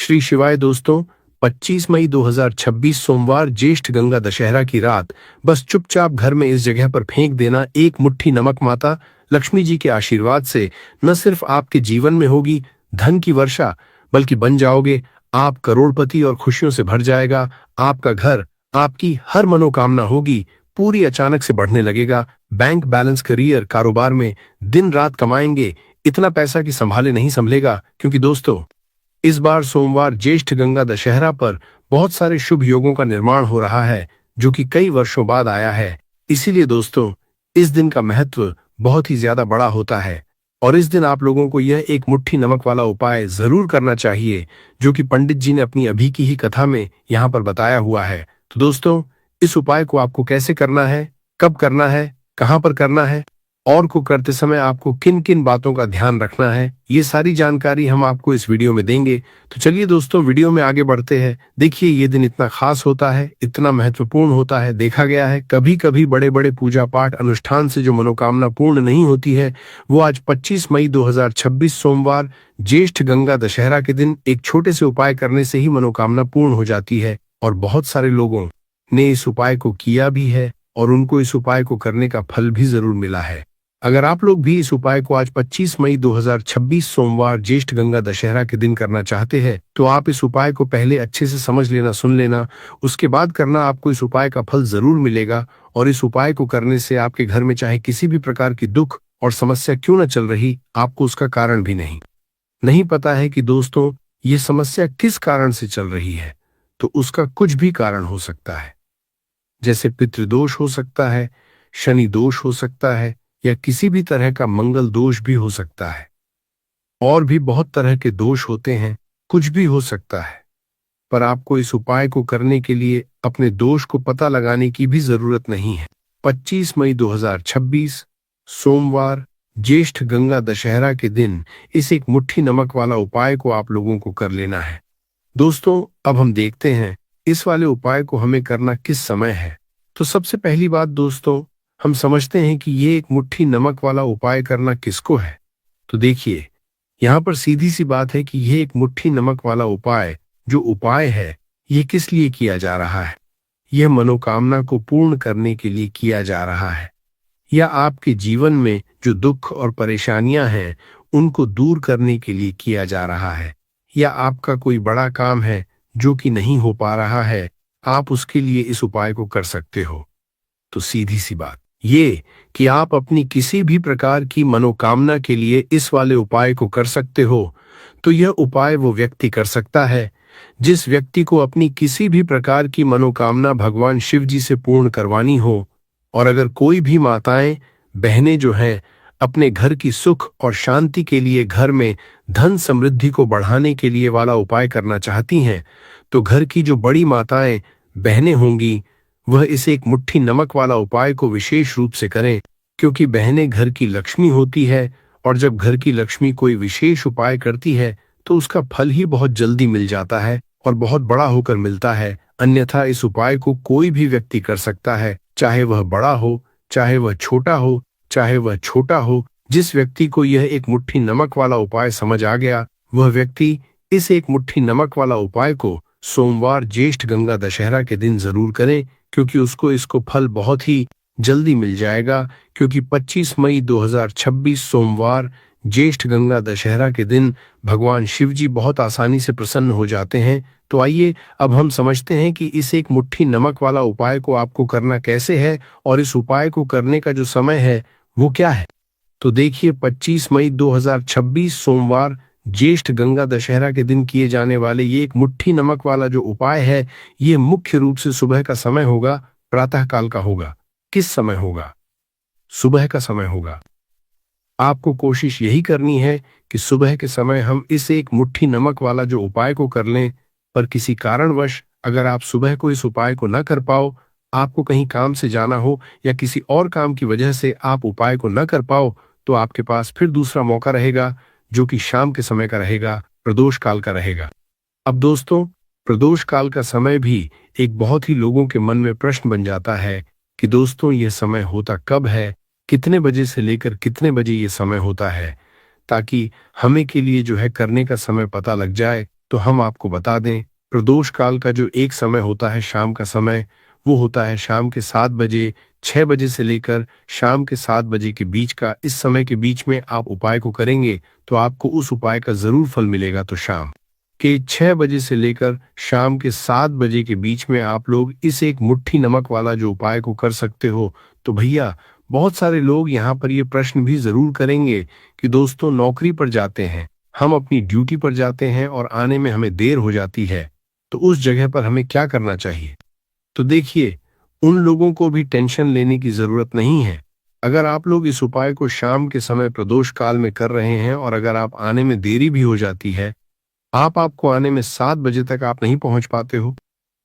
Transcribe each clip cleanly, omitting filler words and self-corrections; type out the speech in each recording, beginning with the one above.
श्री शिवाय दोस्तों। 25 मई 2026 सोमवार ज्येष्ठ गंगा दशहरा की रात बस चुपचाप घर में इस जगह पर फेंक देना। एक मुट्ठी नमक माता लक्ष्मी जी के आशीर्वाद से न सिर्फ आपके जीवन में होगी धन की वर्षा, बल्कि बन जाओगे आप करोड़पति और खुशियों से भर जाएगा आपका घर। आपकी हर मनोकामना होगी पूरी, अचानक से बढ़ने लगेगा बैंक बैलेंस, करियर, कारोबार में दिन रात कमाएंगे इतना पैसा कि संभाले नहीं संभलेगा। क्योंकि दोस्तों, इस बार सोमवार ज्येष्ठ गंगा दशहरा पर बहुत सारे शुभ योगों का निर्माण हो रहा है जो कि कई वर्षों बाद आया है। इसीलिए दोस्तों, इस दिन का महत्व बहुत ही ज्यादा बड़ा होता है और इस दिन आप लोगों को यह एक मुट्ठी नमक वाला उपाय जरूर करना चाहिए जो कि पंडित जी ने अपनी अभी की ही कथा में यहाँ पर बताया हुआ है। तो दोस्तों, इस उपाय को आपको कैसे करना है, कब करना है, कहाँ पर करना है और को करते समय आपको किन किन बातों का ध्यान रखना है, ये सारी जानकारी हम आपको इस वीडियो में देंगे। तो चलिए दोस्तों, वीडियो में आगे बढ़ते हैं। देखिए, ये दिन इतना खास होता है, इतना महत्वपूर्ण होता है। देखा गया है कभी कभी बड़े बड़े पूजा पाठ अनुष्ठान से जो मनोकामना पूर्ण नहीं होती है, वो आज 25 मई 2026 सोमवार ज्येष्ठ गंगा दशहरा के दिन एक छोटे से उपाय करने से ही मनोकामना पूर्ण हो जाती है। और बहुत सारे लोगों ने इस उपाय को किया भी है और उनको इस उपाय को करने का फल भी जरूर मिला है। अगर आप लोग भी इस उपाय को आज 25 मई 2026 सोमवार ज्येष्ठ गंगा दशहरा के दिन करना चाहते हैं, तो आप इस उपाय को पहले अच्छे से समझ लेना, सुन लेना, उसके बाद करना। आपको इस उपाय का फल जरूर मिलेगा और इस उपाय को करने से आपके घर में चाहे किसी भी प्रकार की दुख और समस्या क्यों न चल रही, आपको उसका कारण भी नहीं पता है कि दोस्तों ये समस्या किस कारण से चल रही है, तो उसका कुछ भी कारण हो सकता है। जैसे पितृदोष हो सकता है, शनि दोष हो सकता है, या किसी भी तरह का मंगल दोष भी हो सकता है। और भी बहुत तरह के दोष होते हैं, कुछ भी हो सकता है। पर आपको इस उपाय को करने के लिए अपने दोष को पता लगाने की भी जरूरत नहीं है। 25 मई 2026 सोमवार ज्येष्ठ गंगा दशहरा के दिन इस एक मुट्ठी नमक वाला उपाय को आप लोगों को कर लेना है। दोस्तों, अब हम देखते हैं इस वाले उपाय को हमें करना किस समय है। तो सबसे पहली बात दोस्तों, हम समझते हैं कि ये एक मुट्ठी नमक वाला उपाय करना किसको है। तो देखिए, यहाँ पर सीधी सी बात है कि ये एक मुट्ठी नमक वाला उपाय जो उपाय है, ये किस लिए किया जा रहा है। यह मनोकामना को पूर्ण करने के लिए किया जा रहा है, या आपके जीवन में जो दुख और परेशानियां हैं उनको दूर करने के लिए किया जा रहा है, या आपका कोई बड़ा काम है जो कि नहीं हो पा रहा है, आप उसके लिए इस उपाय को कर सकते हो। तो सीधी सी बात ये कि आप अपनी किसी भी प्रकार की मनोकामना के लिए इस वाले उपाय को कर सकते हो। तो यह उपाय वो व्यक्ति कर सकता है जिस व्यक्ति को अपनी किसी भी प्रकार की मनोकामना भगवान शिव जी से पूर्ण करवानी हो। और अगर कोई भी माताएं, बहनें जो हैं अपने घर की सुख और शांति के लिए, घर में धन समृद्धि को बढ़ाने के लिए वाला उपाय करना चाहती हैं, तो घर की जो बड़ी माताएं, बहनें होंगी, वह इस एक मुट्ठी नमक वाला उपाय को विशेष रूप से करें। क्योंकि बहनें घर की लक्ष्मी होती है और जब घर की लक्ष्मी कोई विशेष उपाय करती है तो उसका फल ही बहुत जल्दी मिल जाता है और बहुत बड़ा होकर मिलता है। अन्यथा इस उपाय को कोई भी व्यक्ति कर सकता है, चाहे वह बड़ा हो, चाहे वह छोटा हो, चाहे वह छोटा हो। जिस व्यक्ति को यह एक मुट्ठी नमक वाला उपाय समझ आ गया, वह व्यक्ति इस एक मुट्ठी नमक वाला उपाय को सोमवार ज्येष्ठ गंगा दशहरा के दिन जरूर करें, क्योंकि उसको इसको फल बहुत ही जल्दी मिल जाएगा। क्योंकि 25 मई 2026 सोमवार ज्येष्ठ गंगा दशहरा के दिन भगवान शिव जी बहुत आसानी से प्रसन्न हो जाते हैं। तो आइए अब हम समझते हैं कि इस एक मुट्ठी नमक वाला उपाय को आपको करना कैसे है और इस उपाय को करने का जो समय है वो क्या है। तो देखिए, 25 मई 2026 सोमवार ज्येष्ठ गंगा दशहरा के दिन किए जाने वाले ये एक मुट्ठी नमक वाला जो उपाय है, ये मुख्य रूप से सुबह का समय होगा, प्रातः काल का होगा। किस समय होगा? सुबह का समय होगा। आपको कोशिश यही करनी है कि सुबह के समय हम इस एक मुट्ठी नमक वाला जो उपाय को कर लें। पर किसी कारणवश अगर आप सुबह को इस उपाय को न कर पाओ, आपको कहीं काम से जाना हो या किसी और काम की वजह से आप उपाय को न कर पाओ, तो आपके पास फिर दूसरा मौका रहेगा जो कि शाम के समय का रहेगा, प्रदोष काल का रहेगा। अब दोस्तों, प्रदोष काल का समय भी एक बहुत ही लोगों के मन में प्रश्न बन जाता है कि दोस्तों यह समय होता कब है, कितने बजे से लेकर कितने बजे ये समय होता है, ताकि हमें के लिए जो है करने का समय पता लग जाए तो हम आपको बता दें, प्रदोष काल का जो एक समय होता है शाम का समय, वो होता है शाम के 7 बजे, 6 बजे से लेकर शाम के 7 बजे के बीच का। इस समय के बीच में आप उपाय को करेंगे तो आपको उस उपाय का जरूर फल मिलेगा। तो शाम के 6 बजे से लेकर शाम के 7 बजे के बीच में आप लोग इस एक मुट्ठी नमक वाला जो उपाय को कर सकते हो। तो भैया, बहुत सारे लोग यहाँ पर ये प्रश्न भी जरूर करेंगे कि दोस्तों, नौकरी पर जाते हैं, हम अपनी ड्यूटी पर जाते हैं और आने में हमें देर हो जाती है, तो उस जगह पर हमें क्या करना चाहिए? तो देखिए, उन लोगों को भी टेंशन लेने की जरूरत नहीं है। अगर आप लोग इस उपाय को शाम के समय प्रदोष काल में कर रहे हैं और अगर आप आने में देरी भी हो जाती है, आपको आने में 7 बजे तक आप नहीं पहुंच पाते हो,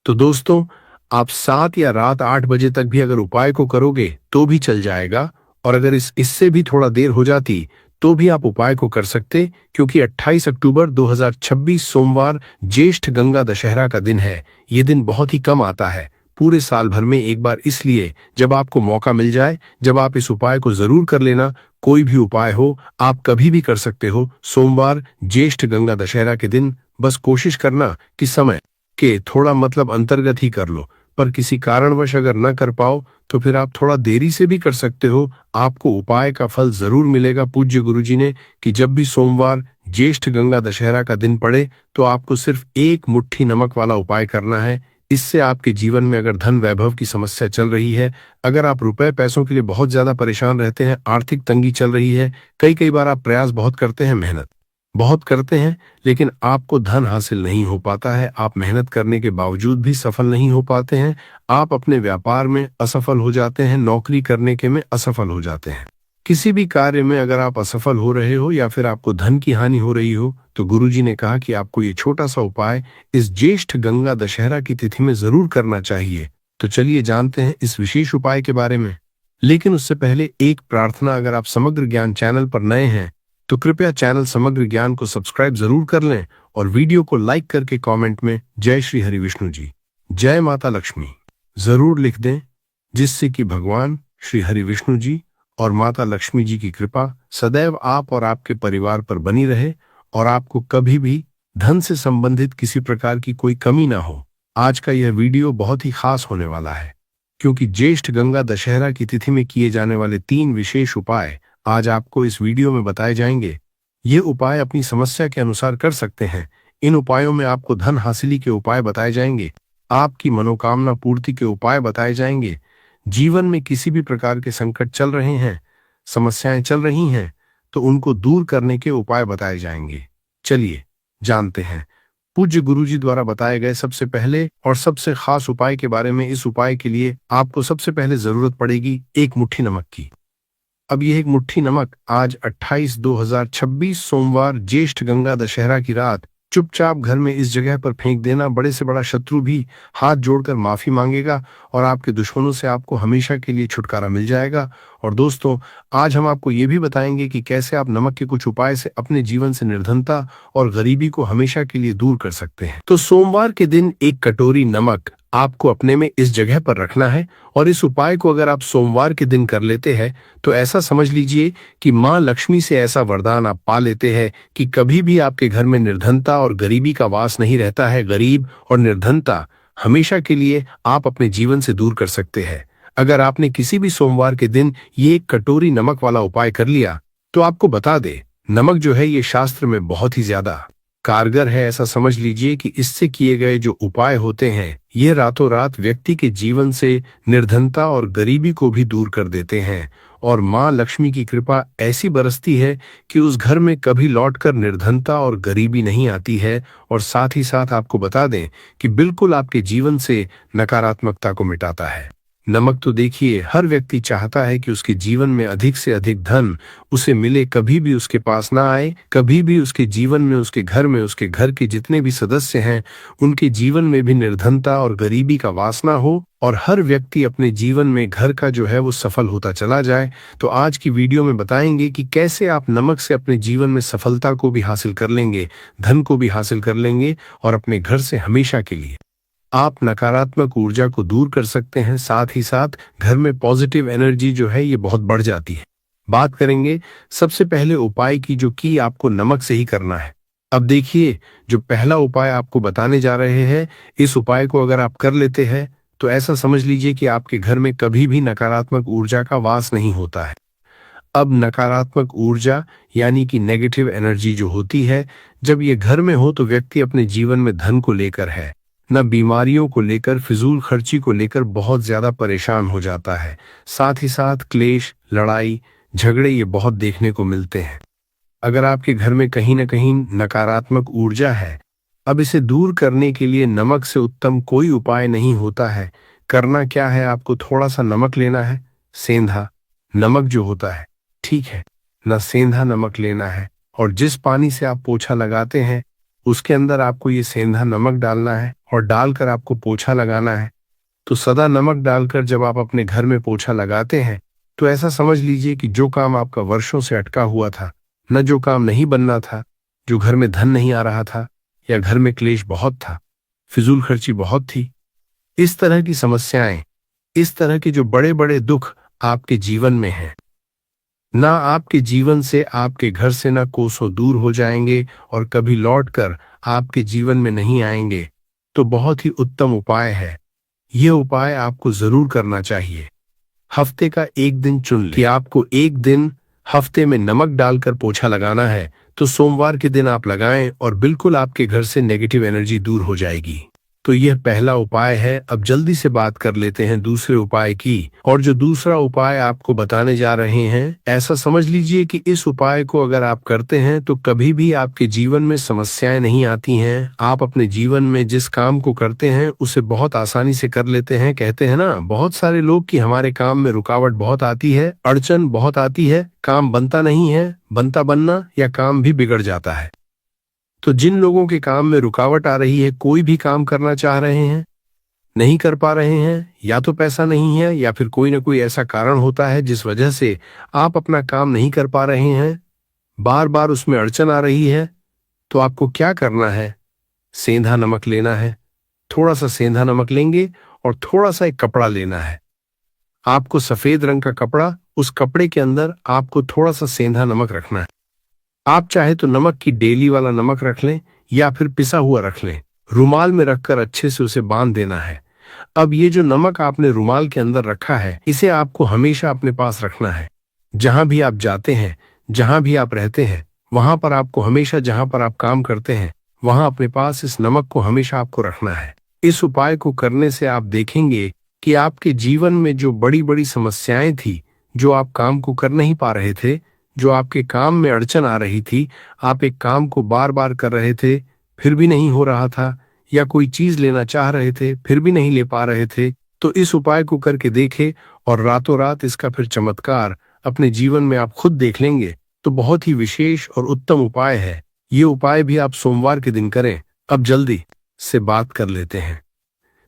तो दोस्तों, आप 7 या रात 8 बजे तक भी अगर उपाय को करोगे तो भी चल जाएगा। और अगर इससे भी थोड़ा देर हो जाती तो भी आप उपाय को कर सकते, क्योंकि 28 अक्टूबर 2026 सोमवार ज्येष्ठ गंगा दशहरा का दिन है। ये दिन बहुत ही कम आता है, पूरे साल भर में एक बार, इसलिए जब आपको मौका मिल जाए, जब आप इस उपाय को जरूर कर लेना। कोई भी उपाय हो, आप कभी भी कर सकते हो। सोमवार ज्येष्ठ गंगा दशहरा के दिन बस कोशिश करना कि समय के थोड़ा मतलब अंतर्गत ही कर लो, पर किसी कारणवश अगर न कर पाओ तो फिर आप थोड़ा देरी से भी कर सकते हो। आपको उपाय का फल जरूर मिलेगा। पूज्य गुरुजी ने कि जब भी सोमवार ज्येष्ठ गंगा दशहरा का दिन पड़े तो आपको सिर्फ एक मुट्ठी नमक वाला उपाय करना है। इससे आपके जीवन में अगर धन वैभव की समस्या चल रही है, अगर आप रुपए पैसों के लिए बहुत ज्यादा परेशान रहते हैं, आर्थिक तंगी चल रही है, कई कई बार आप प्रयास बहुत करते हैं, मेहनत बहुत करते हैं, लेकिन आपको धन हासिल नहीं हो पाता है, आप मेहनत करने के बावजूद भी सफल नहीं हो पाते हैं, आप अपने व्यापार में असफल हो जाते हैं, नौकरी करने के में असफल हो जाते हैं, किसी भी कार्य में अगर आप असफल हो रहे हो या फिर आपको धन की हानि हो रही हो, तो गुरुजी ने कहा कि आपको ये छोटा सा उपाय इस ज्येष्ठ गंगा दशहरा की तिथि में जरूर करना चाहिए। तो चलिए जानते हैं इस विशेष उपाय के बारे में। लेकिन उससे पहले एक प्रार्थना, अगर आप समग्र ज्ञान चैनल पर नए हैं तो कृपया चैनल समग्र ज्ञान को सब्सक्राइब जरूर कर लें और वीडियो को लाइक करके कमेंट में जय श्री हरि विष्णु जी, जय माता लक्ष्मी जरूर लिख दें, जिससे कि भगवान श्री हरि विष्णु जी और माता लक्ष्मी जी की कृपा सदैव आप और आपके परिवार पर बनी रहे और आपको कभी भी धन से संबंधित किसी प्रकार की कोई कमी ना हो। आज का यह वीडियो बहुत ही खास होने वाला है, क्योंकि ज्येष्ठ गंगा दशहरा की तिथि में किए जाने वाले 3 विशेष उपाय आज आपको इस वीडियो में बताए जाएंगे। ये उपाय अपनी समस्या के अनुसार कर सकते हैं। इन उपायों में आपको धन हासिली के उपाय बताए जाएंगे, आपकी मनोकामना पूर्ति के उपाय बताए जाएंगे। जीवन में किसी भी प्रकार के संकट चल रहे हैं, समस्याएं चल रही हैं, तो उनको दूर करने के उपाय बताए जाएंगे। चलिए जानते हैं पूज्य गुरुजी द्वारा बताए गए सबसे पहले और सबसे खास उपाय के बारे में। इस उपाय के लिए आपको सबसे पहले जरूरत पड़ेगी एक मुट्ठी नमक की। अब यह एक मुट्ठी नमक आज 28/2026 सोमवार ज्येष्ठ गंगा दशहरा की रात चुपचाप घर में इस जगह पर फेंक देना। बड़े से बड़ा शत्रु भी हाथ जोड़कर माफी मांगेगा और आपके दुश्मनों से आपको हमेशा के लिए छुटकारा मिल जाएगा। और दोस्तों, आज हम आपको ये भी बताएंगे कि कैसे आप नमक के कुछ उपाय से अपने जीवन से निर्धनता और गरीबी को हमेशा के लिए दूर कर सकते हैं। तो सोमवार के दिन एक कटोरी नमक आपको अपने में इस जगह पर रखना है और इस उपाय को अगर आप सोमवार के दिन कर लेते हैं तो ऐसा समझ लीजिए कि माँ लक्ष्मी से ऐसा वरदान आप पा लेते हैं कि कभी भी आपके घर में निर्धनता और गरीबी का वास नहीं रहता है। गरीब और निर्धनता हमेशा के लिए आप अपने जीवन से दूर कर सकते हैं। अगर आपने किसी भी सोमवार के दिन ये एक कटोरी नमक वाला उपाय कर लिया, तो आपको बता दे, नमक जो है ये शास्त्र में बहुत ही ज्यादा कारगर है। ऐसा समझ लीजिए कि इससे किए गए जो उपाय होते हैं, ये रातों रात व्यक्ति के जीवन से निर्धनता और गरीबी को भी दूर कर देते हैं और माँ लक्ष्मी की कृपा ऐसी बरसती है कि उस घर में कभी लौटकर निर्धनता और गरीबी नहीं आती है। और साथ ही साथ आपको बता दें कि बिल्कुल आपके जीवन से नकारात्मकता को मिटाता है। नमक तो देखिए, हर व्यक्ति चाहता है कि उसके जीवन में अधिक से अधिक धन उसे मिले, कभी भी उसके पास ना आए, कभी भी उसके जीवन में, उसके घर में, उसके घर के जितने भी सदस्य हैं उनके जीवन में भी निर्धनता और गरीबी का वास ना हो और हर व्यक्ति अपने जीवन में घर का जो है वो सफल होता चला जाए। तो आज की वीडियो में बताएंगे कि कैसे आप नमक से अपने जीवन में सफलता को भी हासिल कर लेंगे, धन को भी हासिल कर लेंगे और अपने घर से हमेशा के लिए आप नकारात्मक ऊर्जा को दूर कर सकते हैं। साथ ही साथ घर में पॉजिटिव एनर्जी जो है ये बहुत बढ़ जाती है। बात करेंगे सबसे पहले उपाय की, जो कि आपको नमक से ही करना है। अब देखिए, जो पहला उपाय आपको बताने जा रहे हैं, इस उपाय को अगर आप कर लेते हैं तो ऐसा समझ लीजिए कि आपके घर में कभी भी नकारात्मक ऊर्जा का वास नहीं होता है। अब नकारात्मक ऊर्जा यानी कि नेगेटिव एनर्जी जो होती है, जब ये घर में हो तो व्यक्ति अपने जीवन में धन को लेकर है, न बीमारियों को लेकर, फिजूल खर्ची को लेकर बहुत ज्यादा परेशान हो जाता है। साथ ही साथ क्लेश, लड़ाई, झगड़े ये बहुत देखने को मिलते हैं। अगर आपके घर में कहीं न कहीं नकारात्मक ऊर्जा है, अब इसे दूर करने के लिए नमक से उत्तम कोई उपाय नहीं होता है। करना क्या है, आपको थोड़ा सा नमक लेना है, सेंधा नमक जो होता है, ठीक है ना, सेंधा नमक लेना है और जिस पानी से आप पोछा लगाते हैं उसके अंदर आपको ये सेंधा नमक डालना है और डालकर आपको पोछा लगाना है। तो सदा नमक डालकर जब आप अपने घर में पोछा लगाते हैं तो ऐसा समझ लीजिए कि जो काम आपका वर्षों से अटका हुआ था, न जो काम नहीं बनना था, जो घर में धन नहीं आ रहा था, या घर में क्लेश बहुत था, फिजूल खर्ची बहुत थी, इस तरह की समस्याएं, इस तरह के जो बड़े बड़े दुख आपके जीवन में हैं, ना आपके जीवन से, आपके घर से ना कोसों दूर हो जाएंगे और कभी लौटकर आपके जीवन में नहीं आएंगे। तो बहुत ही उत्तम उपाय है, यह उपाय आपको जरूर करना चाहिए। हफ्ते का एक दिन चुन लें कि आपको एक दिन हफ्ते में नमक डालकर पोछा लगाना है, तो सोमवार के दिन आप लगाएं और बिल्कुल आपके घर से नेगेटिव एनर्जी दूर हो जाएगी। तो यह पहला उपाय है। अब जल्दी से बात कर लेते हैं दूसरे उपाय की। और जो दूसरा उपाय आपको बताने जा रहे हैं, ऐसा समझ लीजिए कि इस उपाय को अगर आप करते हैं तो कभी भी आपके जीवन में समस्याएं नहीं आती हैं। आप अपने जीवन में जिस काम को करते हैं उसे बहुत आसानी से कर लेते हैं। कहते हैं ना बहुत सारे लोग कि हमारे काम में रुकावट बहुत आती है, अड़चन बहुत आती है, काम बनता नहीं है, बनता बनना या काम भी बिगड़ जाता है। तो जिन लोगों के काम में रुकावट आ रही है, कोई भी काम करना चाह रहे हैं, नहीं कर पा रहे हैं, या तो पैसा नहीं है या फिर कोई ना कोई ऐसा कारण होता है जिस वजह से आप अपना काम नहीं कर पा रहे हैं, बार बार उसमें अड़चन आ रही है, तो आपको क्या करना है, सेंधा नमक लेना है। थोड़ा सा सेंधा नमक लेंगे और थोड़ा सा एक कपड़ा लेना है। आपको सफेद रंग का कपड़ा, उस कपड़े के अंदर आपको थोड़ा सा सेंधा नमक रखना है। आप चाहे तो नमक की डेली वाला नमक रख लें या फिर पिसा हुआ रख लें। रुमाल में रखकर अच्छे से उसे बांध देना है। अब ये जो नमक आपने रुमाल के अंदर रखा है, इसे आपको हमेशा अपने पास रखना है। जहां भी आप जाते हैं, जहां भी आप रहते हैं, वहां पर आपको हमेशा, जहां पर आप काम करते हैं, वहां अपने पास इस नमक को हमेशा आपको रखना है। इस उपाय को करने से आप देखेंगे कि आपके जीवन में जो बड़ी बड़ी समस्याएं थी, जो आप काम को कर नहीं पा रहे थे, जो आपके काम में अड़चन आ रही थी, आप एक काम को बार बार कर रहे थे फिर भी नहीं हो रहा था, या कोई चीज लेना चाह रहे थे फिर भी नहीं ले पा रहे थे, तो इस उपाय को करके देखें और रातों रात इसका फिर चमत्कार अपने जीवन में आप खुद देख लेंगे। तो बहुत ही विशेष और उत्तम उपाय है। ये उपाय भी आप सोमवार के दिन करें। अब जल्दी से बात कर लेते हैं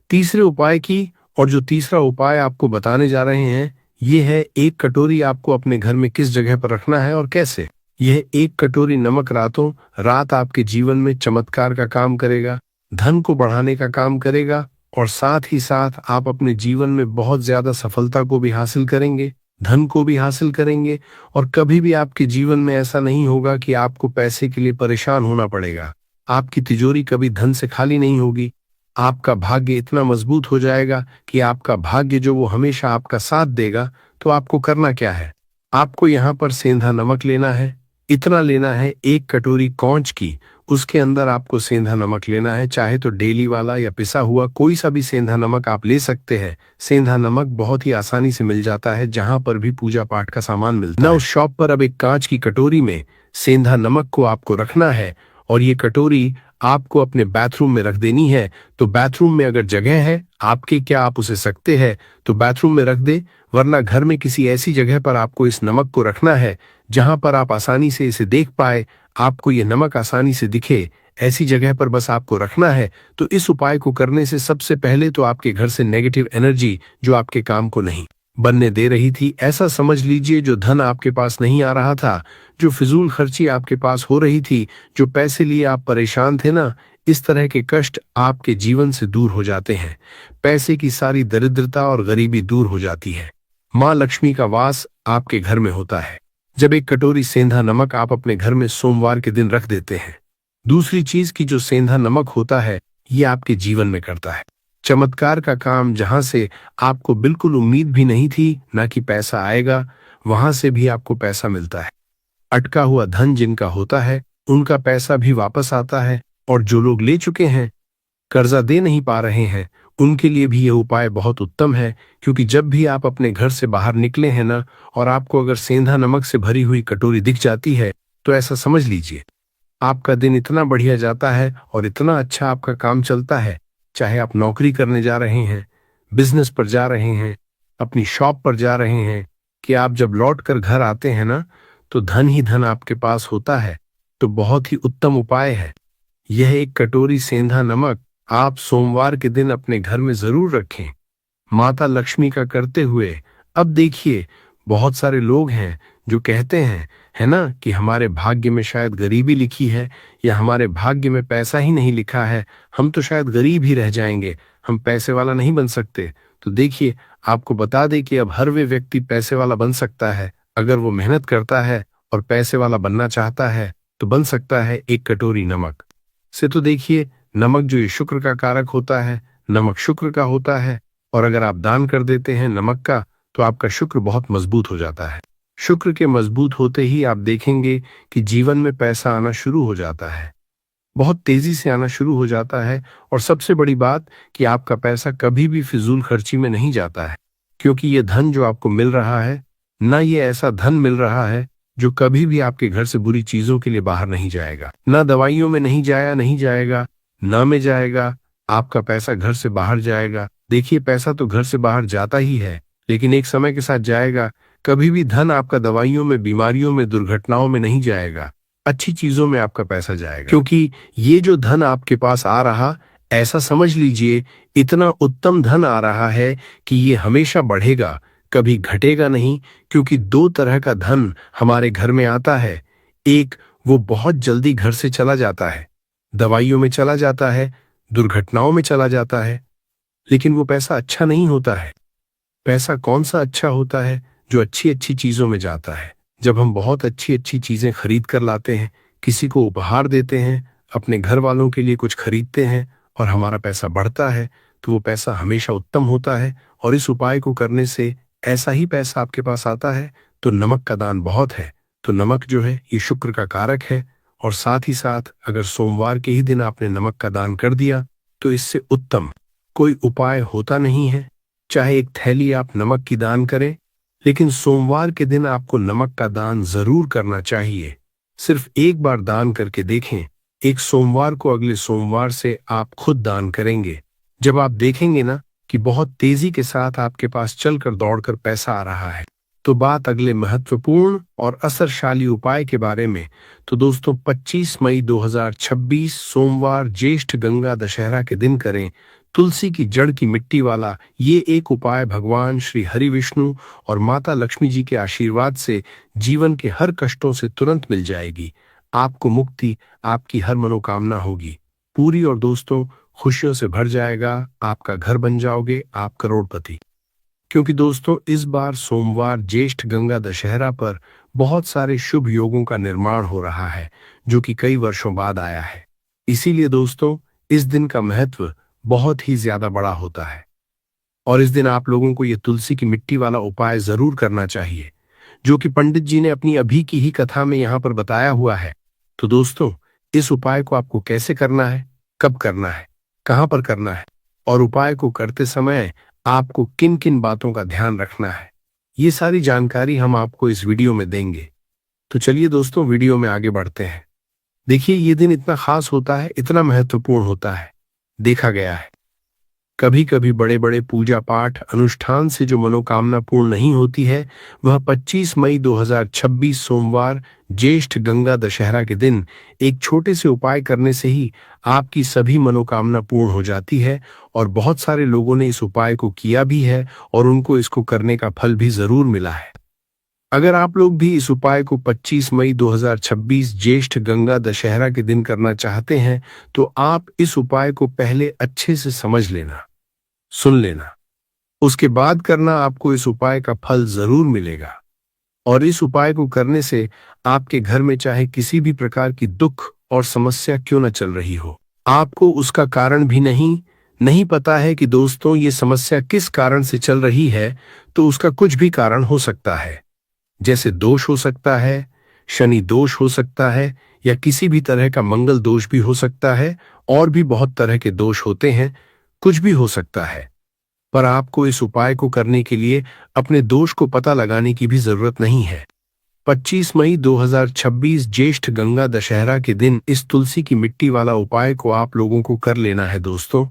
तीसरे उपाय की। और जो तीसरा उपाय आपको बताने जा रहे हैं, ये है एक कटोरी आपको अपने घर में किस जगह पर रखना है और कैसे। यह एक कटोरी नमक रातों रात आपके जीवन में चमत्कार का काम करेगा, धन को बढ़ाने का काम करेगा, और साथ ही साथ आप अपने जीवन में बहुत ज्यादा सफलता को भी हासिल करेंगे, धन को भी हासिल करेंगे, और कभी भी आपके जीवन में ऐसा नहीं होगा कि आपको पैसे के लिए परेशान होना पड़ेगा। आपकी तिजोरी कभी धन से खाली नहीं होगी। आपका भाग्य इतना मजबूत हो जाएगा कि आपका भाग्य जो वो हमेशा आपका साथ देगा। तो आपको करना क्या है, आपको यहाँ पर सेंधा नमक लेना है। इतना लेना है, एक कटोरी कौंच की, उसके अंदर आपको सेंधा नमक लेना है। चाहे तो डेली वाला या पिसा हुआ कोई सा भी सेंधा नमक आप ले सकते हैं। सेंधा नमक बहुत ही आसानी से मिल जाता है, जहां पर भी पूजा पाठ का सामान मिलता है ना, उस शॉप पर। अब एक कांच की कटोरी में सेंधा नमक को आपको रखना है और ये कटोरी आपको अपने बाथरूम में रख देनी है। तो बाथरूम में अगर जगह है आपके, क्या आप उसे सकते हैं तो बाथरूम में रख दे, वरना घर में किसी ऐसी जगह पर आपको इस नमक को रखना है जहां पर आप आसानी से इसे देख पाए, आपको ये नमक आसानी से दिखे, ऐसी जगह पर बस आपको रखना है। तो इस उपाय को करने से सबसे पहले तो आपके घर से नेगेटिव एनर्जी जो आपके काम को नहीं बनने दे रही थी, ऐसा समझ लीजिए जो धन आपके पास नहीं आ रहा था, जो फिजूल खर्ची आपके पास हो रही थी, जो पैसे लिए आप परेशान थे ना, इस तरह के कष्ट आपके जीवन से दूर हो जाते हैं। पैसे की सारी दरिद्रता और गरीबी दूर हो जाती है। माँ लक्ष्मी का वास आपके घर में होता है। जब एक कटोरी सेंधा नमक आप अपने घर में सोमवार के दिन रख देते हैं, दूसरी चीज की जो सेंधा नमक होता है ये आपके जीवन में करता है चमत्कार का काम। जहां से आपको बिल्कुल उम्मीद भी नहीं थी ना कि पैसा आएगा, वहां से भी आपको पैसा मिलता है। अटका हुआ धन जिनका होता है उनका पैसा भी वापस आता है, और जो लोग ले चुके हैं, कर्जा दे नहीं पा रहे हैं, उनके लिए भी यह उपाय बहुत उत्तम है। क्योंकि जब भी आप अपने घर से बाहर निकले हैं ना, और आपको अगर सेंधा नमक से भरी हुई कटोरी दिख जाती है, तो ऐसा समझ लीजिए आपका दिन इतना बढ़िया जाता है और इतना अच्छा आपका काम चलता है। चाहे आप नौकरी करने जा रहे हैं, बिजनेस पर जा रहे हैं, अपनी शॉप पर जा रहे हैं, कि आप जब लौट कर घर आते हैं ना, तो धन ही धन आपके पास होता है। तो बहुत ही उत्तम उपाय है यह। एक कटोरी सेंधा नमक आप सोमवार के दिन अपने घर में जरूर रखें, माता लक्ष्मी का करते हुए। अब देखिए, बहुत सारे लोग हैं जो कहते हैं, है ना, कि हमारे भाग्य में शायद गरीबी लिखी है, या हमारे भाग्य में पैसा ही नहीं लिखा है, हम तो शायद गरीब ही रह जाएंगे, हम पैसे वाला नहीं बन सकते। तो देखिए, आपको बता दें कि अब हर वे व्यक्ति पैसे वाला बन सकता है अगर वो मेहनत करता है, और पैसे वाला बनना चाहता है तो बन सकता है एक कटोरी नमक से। तो देखिए, नमक जो ये शुक्र का कारक होता है, नमक शुक्र का होता है, और अगर आप दान कर देते हैं नमक का, तो आपका शुक्र बहुत मजबूत हो जाता है। शुक्र के मजबूत होते ही आप देखेंगे कि जीवन में पैसा आना शुरू हो जाता है, बहुत तेजी से आना शुरू हो जाता है। और सबसे बड़ी बात कि आपका पैसा कभी भी फिजूल खर्ची में नहीं जाता है, क्योंकि ये धन जो आपको मिल रहा है ना, ये ऐसा धन मिल रहा है जो कभी भी आपके घर से बुरी चीजों के लिए बाहर नहीं जाएगा, ना दवाइयों में नहीं जाएगा, ना में जाएगा। आपका पैसा घर से बाहर जाएगा। देखिए, पैसा तो घर से बाहर जाता ही है, लेकिन एक समय के साथ जाएगा। कभी भी धन आपका दवाइयों में, बीमारियों में, दुर्घटनाओं में नहीं जाएगा, अच्छी चीजों में आपका पैसा जाएगा। क्योंकि ये जो धन आपके पास आ रहा, ऐसा समझ लीजिए, इतना उत्तम धन आ रहा है कि ये हमेशा बढ़ेगा, कभी घटेगा नहीं। क्योंकि दो तरह का धन हमारे घर में आता है। एक, वो बहुत जल्दी घर से चला जाता है, दवाइयों में चला जाता है, दुर्घटनाओं में चला जाता है, लेकिन वो पैसा अच्छा नहीं होता है। पैसा कौन सा अच्छा होता है? जो अच्छी अच्छी चीजों में जाता है। जब हम बहुत अच्छी अच्छी चीजें खरीद कर लाते हैं, किसी को उपहार देते हैं, अपने घर वालों के लिए कुछ खरीदते हैं, और हमारा पैसा बढ़ता है, तो वो पैसा हमेशा उत्तम होता है। और इस उपाय को करने से ऐसा ही पैसा आपके पास आता है। तो नमक का दान बहुत है। तो नमक जो है ये शुक्र का कारक है, और साथ ही साथ अगर सोमवार के ही दिन आपने नमक का दान कर दिया, तो इससे उत्तम कोई उपाय होता नहीं है। चाहे एक थैली आप नमक की दान करें, लेकिन सोमवार के दिन आपको नमक का दान जरूर करना चाहिए। सिर्फ एक बार दान करके देखें, एक सोमवार को, अगले सोमवार से आप खुद दान करेंगे। जब आप देखेंगे ना कि बहुत तेजी के साथ आपके पास चलकर दौड़कर पैसा आ रहा है, तो बात अगले महत्वपूर्ण और असरशाली उपाय के बारे में। तो दोस्तों, 25 मई 2026 सोमवार ज्येष्ठ गंगा दशहरा के दिन करें तुलसी की जड़ की मिट्टी वाला ये एक उपाय। भगवान श्री हरि विष्णु और माता लक्ष्मी जी के आशीर्वाद से जीवन के हर कष्टों से तुरंत मिल जाएगी। आपको मुक्ति, आपकी हर मनोकामना होगी पूरी, और दोस्तों खुशियों से भर जाएगा। आपका घर बन जाओगे आप करोड़पति। क्योंकि दोस्तों, इस बार सोमवार ज्येष्ठ गंगा दशहरा पर बहुत सारे शुभ योगों का निर्माण हो रहा है, जो कि कई वर्षों बाद आया है। इसीलिए दोस्तों, इस दिन का महत्व बहुत ही ज्यादा बड़ा होता है, और इस दिन आप लोगों को ये तुलसी की मिट्टी वाला उपाय जरूर करना चाहिए, जो कि पंडित जी ने अपनी अभी की ही कथा में यहाँ पर बताया हुआ है। तो दोस्तों, इस उपाय को आपको कैसे करना है, कब करना है, कहाँ पर करना है, और उपाय को करते समय आपको किन किन बातों का ध्यान रखना है, ये सारी जानकारी हम आपको इस वीडियो में देंगे। तो चलिए दोस्तों, वीडियो में आगे बढ़ते हैं। देखिए, ये दिन इतना खास होता है, इतना महत्वपूर्ण होता है। देखा गया है कभी कभी बड़े बड़े पूजा पाठ अनुष्ठान से जो मनोकामना पूर्ण नहीं होती है, वह 25 मई 2026 सोमवार ज्येष्ठ गंगा दशहरा के दिन एक छोटे से उपाय करने से ही आपकी सभी मनोकामना पूर्ण हो जाती है। और बहुत सारे लोगों ने इस उपाय को किया भी है, और उनको इसको करने का फल भी जरूर मिला है। अगर आप लोग भी इस उपाय को 25 मई 2026 ज्येष्ठ गंगा दशहरा के दिन करना चाहते हैं, तो आप इस उपाय को पहले अच्छे से समझ लेना, सुन लेना, उसके बाद करना। आपको इस उपाय का फल जरूर मिलेगा। और इस उपाय को करने से आपके घर में चाहे किसी भी प्रकार की दुख और समस्या क्यों न चल रही हो, आपको उसका कारण भी नहीं पता है कि दोस्तों ये समस्या किस कारण से चल रही है, तो उसका कुछ भी कारण हो सकता है। जैसे दोष हो सकता है, शनि दोष हो सकता है, या किसी भी तरह का मंगल दोष भी हो सकता है। और भी बहुत तरह के दोष होते हैं, कुछ भी हो सकता है। पर आपको इस उपाय को करने के लिए अपने दोष को पता लगाने की भी जरूरत नहीं है। 25 मई 2026 ज्येष्ठ गंगा दशहरा के दिन इस तुलसी की मिट्टी वाला उपाय को आप लोगों को कर लेना है दोस्तों।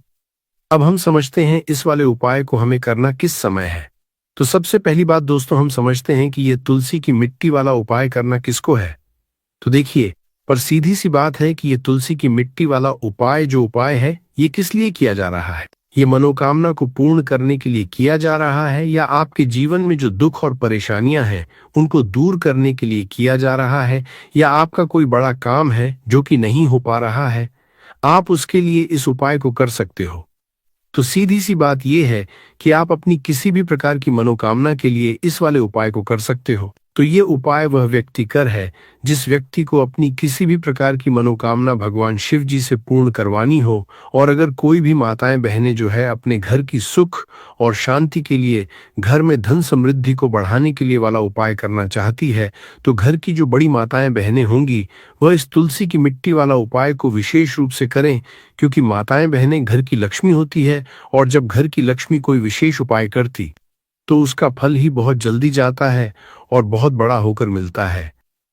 अब हम समझते हैं इस वाले उपाय को हमें करना किस समय है। तो सबसे पहली बात दोस्तों, हम समझते हैं कि ये तुलसी की मिट्टी वाला उपाय करना किसको है। तो देखिए, पर सीधी सी बात है कि ये तुलसी की मिट्टी वाला उपाय जो उपाय है, ये किस लिए किया जा रहा है। ये मनोकामना को पूर्ण करने के लिए किया जा रहा है, या आपके जीवन में जो दुख और परेशानियां हैं उनको दूर करने के लिए किया जा रहा है, या आपका कोई बड़ा काम है जो कि नहीं हो पा रहा है, आप उसके लिए इस उपाय को कर सकते हो। तो सीधी सी बात यह है कि आप अपनी किसी भी प्रकार की मनोकामना के लिए इस वाले उपाय को कर सकते हो। तो ये उपाय वह व्यक्ति कर है जिस व्यक्ति को अपनी किसी भी प्रकार की मनोकामना भगवान शिव जी से पूर्ण करवानी हो। और अगर कोई भी माताएं बहनें जो है अपने घर की सुख और शांति के लिए, घर में धन समृद्धि को बढ़ाने के लिए वाला उपाय करना चाहती है, तो घर की जो बड़ी माताएं बहनें होंगी वह इस तुलसी की मिट्टी वाला उपाय को विशेष रूप से करें, क्योंकि माताएं बहनें घर की लक्ष्मी होती है, और जब घर की लक्ष्मी कोई विशेष उपाय करती तो उसका फल ही बहुत जल्दी जाता है और बहुत बड़ा होकर मिलता है।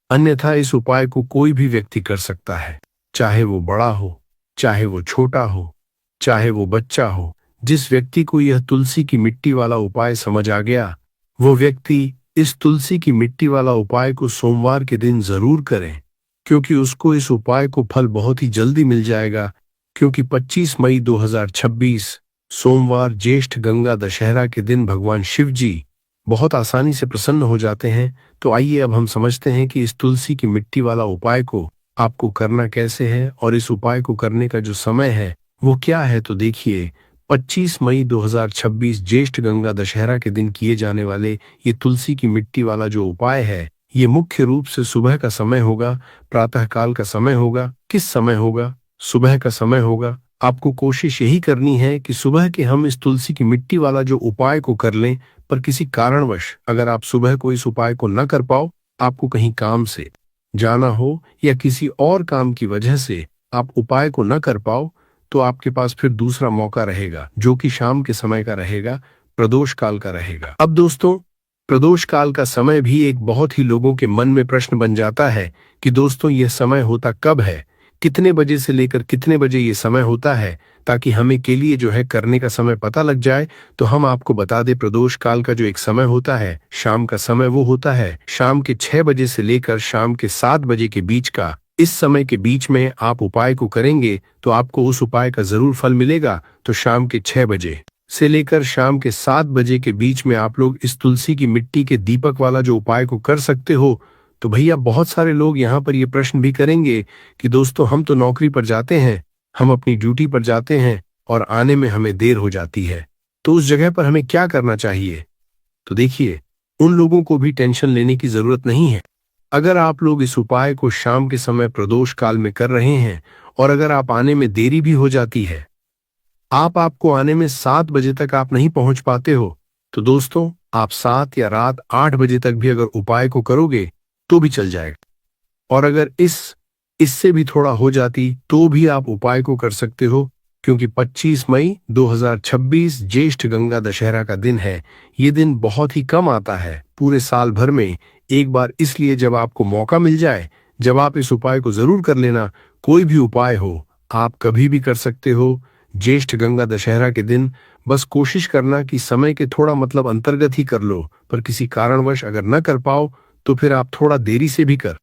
अन्यथा इस उपाय को कोई भी व्यक्ति कर सकता है, चाहे वो बड़ा हो, चाहे वो छोटा हो, चाहे वो बच्चा हो। जिस व्यक्ति को यह तुलसी की मिट्टी वाला उपाय समझ आ गया, वो व्यक्ति इस तुलसी की मिट्टी वाला उपाय को सोमवार के दिन जरूर करें, क्योंकि उसको इस उपाय को फल बहुत ही जल्दी मिल जाएगा। क्योंकि 25 मई 2026 सोमवार ज्येष्ठ गंगा दशहरा के दिन भगवान शिव जी बहुत आसानी से प्रसन्न हो जाते हैं। तो आइए अब हम समझते हैं कि इस तुलसी की मिट्टी वाला उपाय को आपको करना कैसे है, और इस उपाय को करने का जो समय है वो क्या है। तो देखिए, 25 मई 2026 ज्येष्ठ गंगा दशहरा के दिन किए जाने वाले ये तुलसी की मिट्टी वाला जो उपाय है, ये मुख्य रूप से सुबह का समय होगा, प्रातः काल का समय होगा। किस समय होगा? सुबह का समय होगा। आपको कोशिश यही करनी है कि सुबह के हम इस तुलसी की मिट्टी वाला जो उपाय को कर लें। पर किसी कारणवश अगर आप सुबह को इस उपाय को न कर पाओ, आपको कहीं काम से जाना हो या किसी और काम की वजह से आप उपाय को न कर पाओ, तो आपके पास फिर दूसरा मौका रहेगा, जो कि शाम के समय का रहेगा, प्रदोष काल का रहेगा। अब दोस्तों, प्रदोष काल का समय भी एक बहुत ही लोगों के मन में प्रश्न बन जाता है कि दोस्तों यह समय होता कब है, कितने बजे से लेकर कितने बजे ये समय होता है, ताकि हमें के लिए जो है करने का समय पता लग जाए। तो हम आपको बता दें, प्रदोष काल का जो एक समय होता है, शाम का समय, वो होता है शाम के 6 बजे से लेकर शाम के 7 बजे के बीच का। इस समय के बीच में आप उपाय को करेंगे तो आपको उस उपाय का जरूर फल मिलेगा। तो शाम के 6 बजे से लेकर शाम के 7 बजे के बीच में आप लोग इस तुलसी की मिट्टी के दीपक वाला जो उपाय को कर सकते हो। तो भैया, बहुत सारे लोग यहाँ पर ये प्रश्न भी करेंगे कि दोस्तों हम तो नौकरी पर जाते हैं, हम अपनी ड्यूटी पर जाते हैं और आने में हमें देर हो जाती है, तो उस जगह पर हमें क्या करना चाहिए। तो देखिए, उन लोगों को भी टेंशन लेने की जरूरत नहीं है। अगर आप लोग इस उपाय को शाम के समय प्रदोष काल में कर रहे हैं, और अगर आप आने में देरी भी हो जाती है, आपको आने में 7 बजे तक आप नहीं पहुंच पाते हो, तो दोस्तों आप 7 या रात 8 बजे तक भी अगर उपाय को करोगे तो भी चल जाएगा। और अगर इससे भी थोड़ा हो जाती तो भी आप उपाय को कर सकते हो, क्योंकि 25 मई 2026 ज्येष्ठ गंगा दशहरा का दिन है। ये दिन बहुत ही कम आता है पूरे साल भर में एक बार, इसलिए जब आपको मौका मिल जाए, जब आप इस उपाय को जरूर कर लेना। कोई भी उपाय हो, आप कभी भी कर सकते हो ज्येष्ठ गंगा दशहरा के दिन। बस कोशिश करना कि समय के थोड़ा मतलब अंतर्गत ही कर लो, पर किसी कारणवश अगर न कर पाओ तो फिर आप थोड़ा देरी से भी कर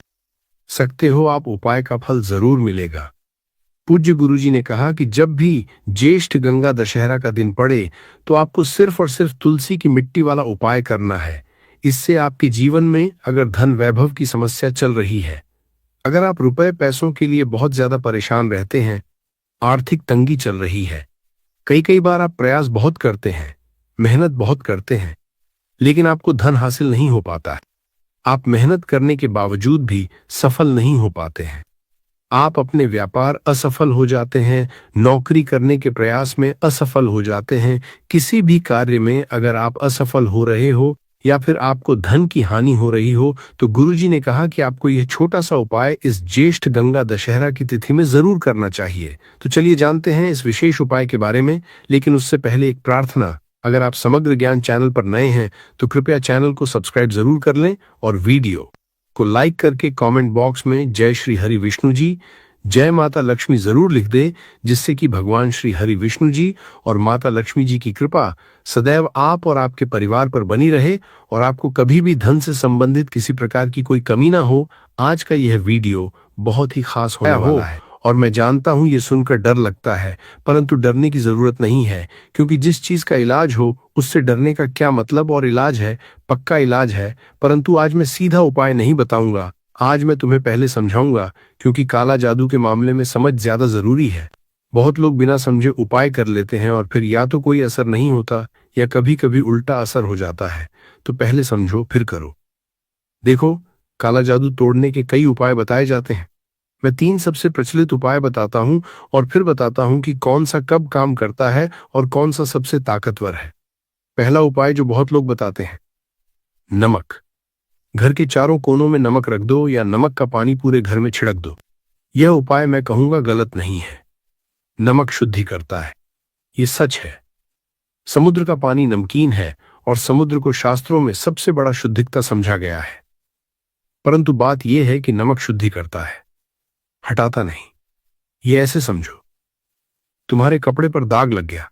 सकते हो, आप उपाय का फल जरूर मिलेगा। पूज्य गुरुजी ने कहा कि जब भी ज्येष्ठ गंगा दशहरा का दिन पड़े तो आपको सिर्फ और सिर्फ तुलसी की मिट्टी वाला उपाय करना है। इससे आपके जीवन में अगर धन वैभव की समस्या चल रही है, अगर आप रुपए पैसों के लिए बहुत ज्यादा परेशान रहते हैं, आर्थिक तंगी चल रही है, कई बार आप प्रयास बहुत करते हैं, मेहनत बहुत करते हैं, लेकिन आपको धन हासिल नहीं हो पाता है, आप मेहनत करने के बावजूद भी सफल नहीं हो पाते हैं, आप अपने व्यापार असफल हो जाते हैं, नौकरी करने के प्रयास में असफल हो जाते हैं, किसी भी कार्य में अगर आप असफल हो रहे हो या फिर आपको धन की हानि हो रही हो, तो गुरुजी ने कहा कि आपको यह छोटा सा उपाय इस ज्येष्ठ गंगा दशहरा की तिथि में जरूर करना चाहिए। तो चलिए जानते हैं इस विशेष उपाय के बारे में, लेकिन उससे पहले एक प्रार्थना। अगर आप समग्र ज्ञान चैनल पर नए हैं तो कृपया चैनल को सब्सक्राइब जरूर कर लें और वीडियो को लाइक करके कमेंट बॉक्स में जय श्री हरि विष्णु जी, जय माता लक्ष्मी जरूर लिख दे, जिससे कि भगवान श्री हरि विष्णु जी और माता लक्ष्मी जी की कृपा सदैव आप और आपके परिवार पर बनी रहे और आपको कभी भी धन से संबंधित किसी प्रकार की कोई कमी ना हो। आज का यह वीडियो बहुत ही खास होने वाला है और मैं जानता हूं ये सुनकर डर लगता है, परंतु डरने की जरूरत नहीं है, क्योंकि जिस चीज का इलाज हो उससे डरने का क्या मतलब। और इलाज है, पक्का इलाज है। परंतु आज मैं सीधा उपाय नहीं बताऊंगा, आज मैं तुम्हें पहले समझाऊंगा, क्योंकि काला जादू के मामले में समझ ज्यादा जरूरी है। बहुत लोग बिना समझे उपाय कर लेते हैं और फिर या तो कोई असर नहीं होता या कभी कभी उल्टा असर हो जाता है। तो पहले समझो फिर करो। देखो, काला जादू तोड़ने के कई उपाय बताए जाते हैं। मैं 3 सबसे प्रचलित उपाय बताता हूं और फिर बताता हूं कि कौन सा कब काम करता है और कौन सा सबसे ताकतवर है। पहला उपाय जो बहुत लोग बताते हैं, नमक। घर के चारों कोनों में नमक रख दो या नमक का पानी पूरे घर में छिड़क दो। यह उपाय मैं कहूंगा गलत नहीं है। नमक शुद्धि करता है, ये सच है। समुद्र का पानी नमकीन है और समुद्र को शास्त्रों में सबसे बड़ा शुद्धिकता समझा गया है। परंतु बात यह है कि नमक शुद्धि करता है, हटाता नहीं। ये ऐसे समझो, तुम्हारे कपड़े पर दाग लग गया,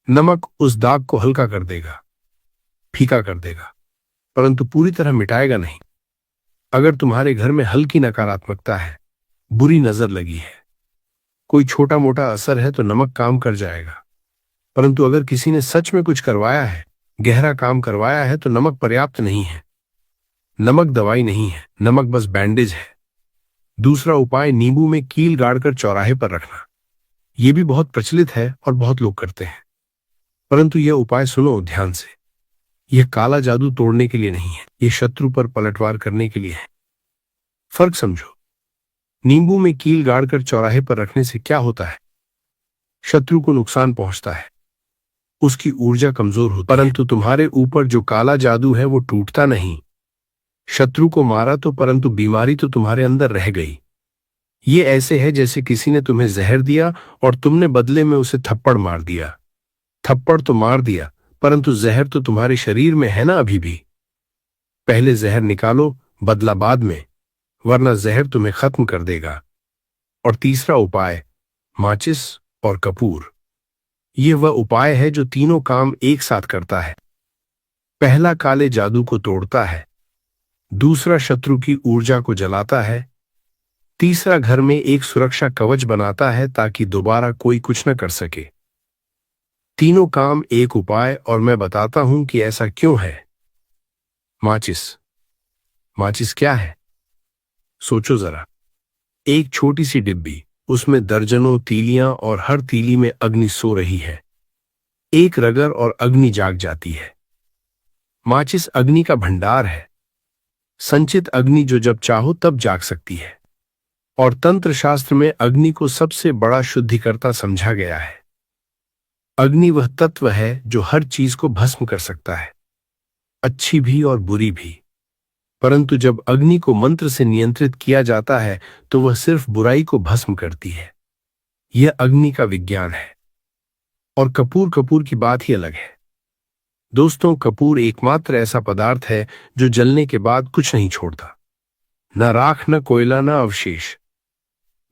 नमक उस दाग को हल्का कर देगा, फीका कर देगा, परंतु पूरी तरह मिटाएगा नहीं। अगर तुम्हारे घर में हल्की नकारात्मकता है, बुरी नजर लगी है, कोई छोटा मोटा असर है, तो नमक काम कर जाएगा। परंतु अगर किसी ने सच में कुछ करवाया है, गहरा काम करवाया है, तो नमक पर्याप्त नहीं है। नमक दवाई नहीं है, नमक बस बैंडेज है। दूसरा उपाय, नींबू में कील गाड़कर चौराहे पर रखना। यह भी बहुत प्रचलित है और बहुत लोग करते हैं, परंतु यह उपाय सुनो ध्यान से। यह काला जादू तोड़ने के लिए नहीं है, यह शत्रु पर पलटवार करने के लिए है। फर्क समझो, नींबू में कील गाड़कर चौराहे पर रखने से क्या होता है? शत्रु को नुकसान पहुंचता है, उसकी ऊर्जा कमजोर होती है। परंतु तुम्हारे ऊपर जो काला जादू है वो टूटता नहीं। शत्रु को मारा तो, परंतु बीमारी तो तुम्हारे अंदर रह गई। ये ऐसे है जैसे किसी ने तुम्हें जहर दिया और तुमने बदले में उसे थप्पड़ मार दिया। थप्पड़ तो मार दिया, परंतु जहर तो तुम्हारे शरीर में है ना अभी भी। पहले जहर निकालो, बदला बाद में, वरना जहर तुम्हें खत्म कर देगा। और तीसरा उपाय, माचिस और कपूर। यह वह उपाय है जो तीनों काम एक साथ करता है। पहला काले जादू को तोड़ता है, दूसरा शत्रु की ऊर्जा को जलाता है, तीसरा घर में एक सुरक्षा कवच बनाता है ताकि दोबारा कोई कुछ न कर सके। तीनों काम एक उपाय, और मैं बताता हूं कि ऐसा क्यों है। माचिस। माचिस क्या है? सोचो जरा, एक छोटी सी डिब्बी, उसमें दर्जनों तीलियां और हर तीली में अग्नि सो रही है। एक रगड़ और अग्नि जाग जाती है। माचिस अग्नि का भंडार है, संचित अग्नि जो जब चाहो तब जाग सकती है। और तंत्र शास्त्र में अग्नि को सबसे बड़ा शुद्धिकर्ता समझा गया है। अग्नि वह तत्व है जो हर चीज को भस्म कर सकता है, अच्छी भी और बुरी भी। परंतु जब अग्नि को मंत्र से नियंत्रित किया जाता है तो वह सिर्फ बुराई को भस्म करती है। यह अग्नि का विज्ञान है। और कपूर की बात ही अलग है। दोस्तों, कपूर एकमात्र ऐसा पदार्थ है जो जलने के बाद कुछ नहीं छोड़ता, न राख, न कोयला, न अवशेष,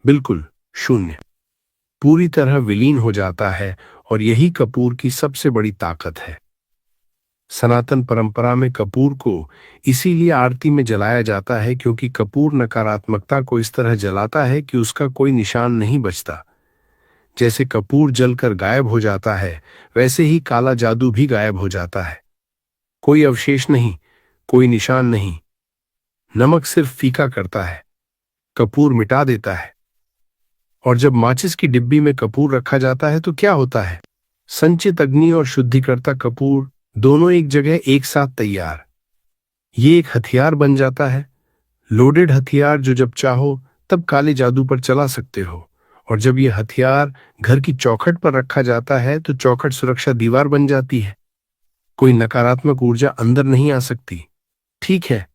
बिल्कुल शून्य, पूरी तरह विलीन हो जाता है। और यही कपूर की सबसे बड़ी ताकत है। सनातन परंपरा में कपूर को इसीलिए आरती में जलाया जाता है क्योंकि कपूर नकारात्मकता को इस तरह जलाता है कि उसका कोई निशान नहीं बचता। जैसे कपूर जलकर गायब हो जाता है, वैसे ही काला जादू भी गायब हो जाता है। कोई अवशेष नहीं, कोई निशान नहीं। नमक सिर्फ फीका करता है, कपूर मिटा देता है। और जब माचिस की डिब्बी में कपूर रखा जाता है तो क्या होता है? संचित अग्नि और शुद्धिकर्ता कपूर दोनों एक जगह एक साथ तैयार। ये एक हथियार बन जाता है, लोडेड हथियार जो जब चाहो तब काले जादू पर चला सकते हो। और जब यह हथियार घर की चौखट पर रखा जाता है तो चौखट सुरक्षा दीवार बन जाती है। कोई नकारात्मक ऊर्जा अंदर नहीं आ सकती। ठीक है,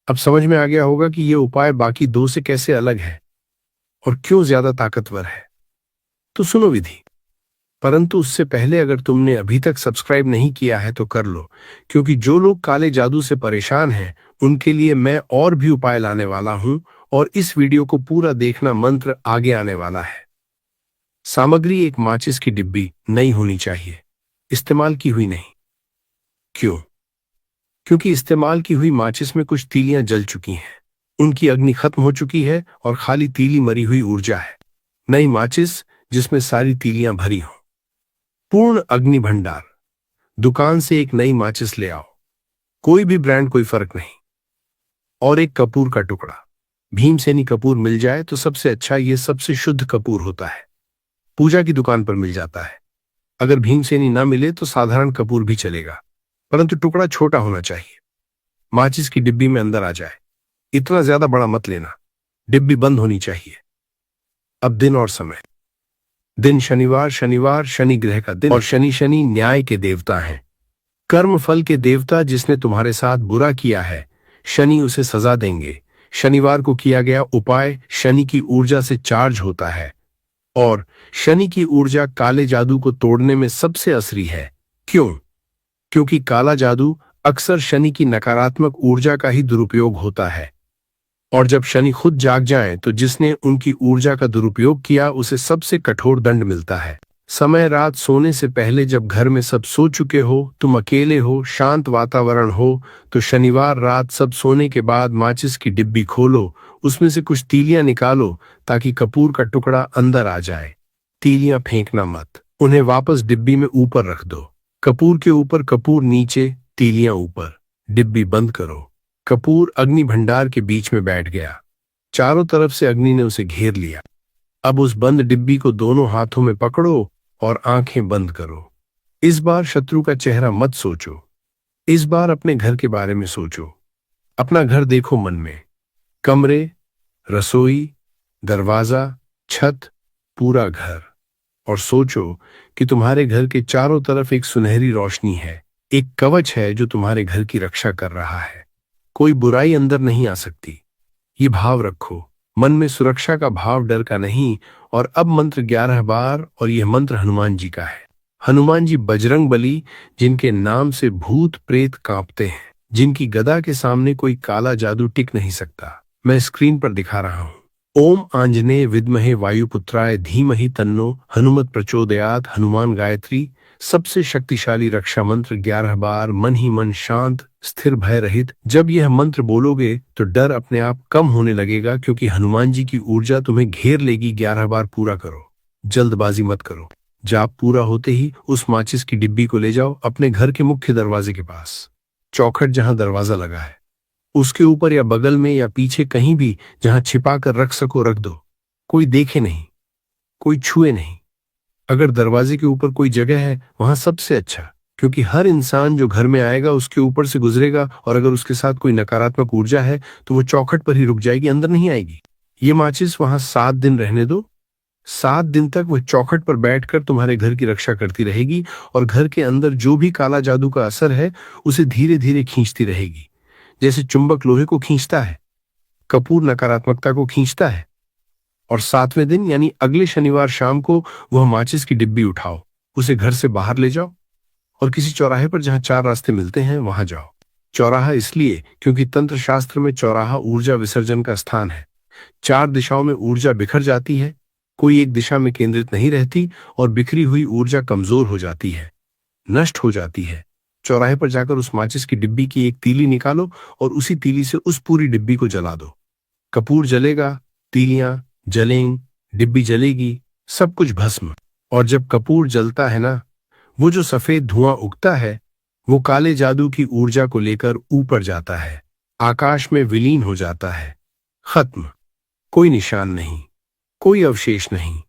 अब समझ में आ गया होगा कि यह उपाय बाकी दो से कैसे अलग है और क्यों ज्यादा ताकतवर है। तो सुनो विधि, परंतु उससे पहले अगर तुमने अभी तक सब्सक्राइब नहीं किया है तो कर लो, क्योंकि जो लोग काले जादू से परेशान हैं उनके लिए मैं और भी उपाय लाने वाला हूं। और इस वीडियो को पूरा देखना, मंत्र आगे आने वाला है। सामग्री: एक माचिस की डिब्बी, नई होनी चाहिए, इस्तेमाल की हुई नहीं। क्यों? क्योंकि इस्तेमाल की हुई माचिस में कुछ तीलियां जल चुकी हैं, उनकी अग्नि खत्म हो चुकी है और खाली तीली मरी हुई ऊर्जा है। नई माचिस जिसमें सारी तीलियां भरी हो। पूर्ण अग्नि भंडार: दुकान से एक नई माचिस ले आओ, कोई भी ब्रांड, कोई फर्क नहीं। और एक कपूर का टुकड़ा। भीमसेनी कपूर मिल जाए तो सबसे अच्छा, ये सबसे शुद्ध कपूर होता है, पूजा की दुकान पर मिल जाता है। अगर भीमसेनी ना मिले तो साधारण कपूर भी चलेगा, परंतु टुकड़ा छोटा होना चाहिए। माचिस की डिब्बी में अंदर आ जाए, इतना ज्यादा बड़ा मत लेना। डिब्बी बंद होनी चाहिए। अब दिन और समय: दिन शनिवार, शनिवार शनि ग्रह का दिन, और शनि न्याय के देवता हैं, कर्म फल के देवता। जिसने तुम्हारे साथ बुरा किया है शनि उसे सजा देंगे। शनिवार को किया गया उपाय शनि की ऊर्जा से चार्ज होता है, और शनि की ऊर्जा काले जादू को तोड़ने में सबसे असरी है। क्यों? क्योंकि काला जादू अक्सर शनि की नकारात्मक ऊर्जा का ही दुरुपयोग होता है। और जब शनि खुद जाग जाएं तो जिसने उनकी ऊर्जा का दुरुपयोग किया उसे सबसे कठोर दंड मिलता है। समय: रात सोने से पहले, जब घर में सब सो चुके हो, तुम अकेले हो, शांत वातावरण हो, तो शनिवार रात सब सोने के बाद माचिस की डिब्बी खोलो, उसमें से कुछ तीलियां निकालो ताकि कपूर का टुकड़ा अंदर आ जाए। तीलियां फेंकना मत, उन्हें वापस डिब्बी में ऊपर रख दो। कपूर के ऊपर, कपूर नीचे, तीलियां ऊपर। डिब्बी बंद करो। कपूर अग्नि भंडार के बीच में बैठ गया, चारों तरफ से अग्नि ने उसे घेर लिया। अब उस बंद डिब्बी को दोनों हाथों में पकड़ो और आंखें बंद करो। इस बार शत्रु का चेहरा मत सोचो, इस बार अपने घर के बारे में सोचो। अपना घर देखो मन में, कमरे, रसोई, दरवाजा, छत, पूरा घर। और सोचो कि तुम्हारे घर के चारों तरफ एक सुनहरी रोशनी है, एक कवच है जो तुम्हारे घर की रक्षा कर रहा है। कोई बुराई अंदर नहीं आ सकती। ये भाव रखो मन में, सुरक्षा का भाव, डर का नहीं। और अब मंत्र 11 बार, और यह मंत्र हनुमान जी का है। हनुमान जी बजरंग बली, जिनके नाम से भूत प्रेत कांपते हैं, जिनकी गदा के सामने कोई काला जादू टिक नहीं सकता। मैं स्क्रीन पर दिखा रहा हूं। ओम आंजनेय विद्महे वायुपुत्राय धीमहि तन्नो हनुमत प्रचोदयात। हनुमान गायत्री सबसे शक्तिशाली रक्षा मंत्र। 11 बार, मन ही मन, शांत, स्थिर, भय रहित। जब यह मंत्र बोलोगे तो डर अपने आप कम होने लगेगा, क्योंकि हनुमान जी की ऊर्जा तुम्हें घेर लेगी। 11 बार पूरा करो, जल्दबाजी मत करो। जाप पूरा होते ही उस माचिस की डिब्बी को ले जाओ अपने घर के मुख्य दरवाजे के पास। चौखट जहां दरवाजा लगा है उसके ऊपर या बगल में या पीछे, कहीं भी जहां छिपा कर रख सको रख दो। कोई देखे नहीं, कोई छुए नहीं। अगर दरवाजे के ऊपर कोई जगह है वहां सबसे अच्छा, क्योंकि हर इंसान जो घर में आएगा उसके ऊपर से गुजरेगा, और अगर उसके साथ कोई नकारात्मक ऊर्जा है तो वो चौखट पर ही रुक जाएगी, अंदर नहीं आएगी। ये माचिस वहां 7 दिन रहने दो। 7 दिन तक वह चौखट पर बैठकर तुम्हारे घर की रक्षा करती रहेगी, और घर के अंदर जो भी काला जादू का असर है उसे धीरे धीरे खींचती रहेगी, जैसे चुंबक लोहे को खींचता है, कपूर नकारात्मकता को खींचता है। और 7वें दिन यानी अगले शनिवार शाम को वह माचिस की डिब्बी उठाओ, उसे घर से बाहर ले जाओ और किसी चौराहे पर जहां 4 रास्ते मिलते हैं वहां जाओ। चौराहा इसलिए क्योंकि तंत्र शास्त्र में चौराहा ऊर्जा विसर्जन का स्थान है। 4 दिशाओं में ऊर्जा बिखर जाती है, कोई एक दिशा में केंद्रित नहीं रहती, और बिखरी हुई ऊर्जा कमजोर हो जाती है, नष्ट हो जाती है। चौराहे पर जाकर उस माचिस की डिब्बी की एक तीली निकालो और उसी तीली से उस पूरी डिब्बी को जला दो। कपूर जलेगा, तीलियां जलेंगी, डिब्बी जलेगी, सब कुछ भस्म। और जब कपूर जलता है ना, वो जो सफेद धुआं उगता है वो काले जादू की ऊर्जा को लेकर ऊपर जाता है, आकाश में विलीन हो जाता है। खत्म, कोई निशान नहीं, कोई अवशेष नहीं,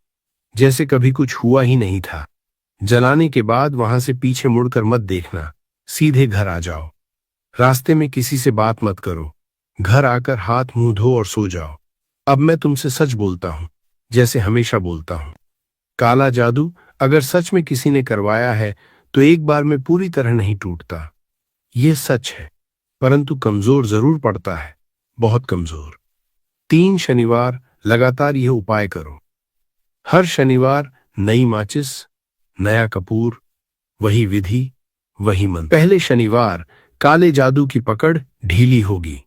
जैसे कभी कुछ हुआ ही नहीं था। जलाने के बाद वहां से पीछे मुड़कर मत देखना, सीधे घर आ जाओ। रास्ते में किसी से बात मत करो, घर आकर हाथ मुंह धो और सो जाओ। अब मैं तुमसे सच बोलता हूं, जैसे हमेशा बोलता हूं। काला जादू अगर सच में किसी ने करवाया है तो एक बार में पूरी तरह नहीं टूटता। यह सच है, परंतु कमजोर जरूर पड़ता है, बहुत कमजोर। 3 शनिवार लगातार यह उपाय करो। हर शनिवार नई माचिस, नया कपूर, वही विधि, वही मंत्र। पहले शनिवार काले जादू की पकड़ ढीली होगी।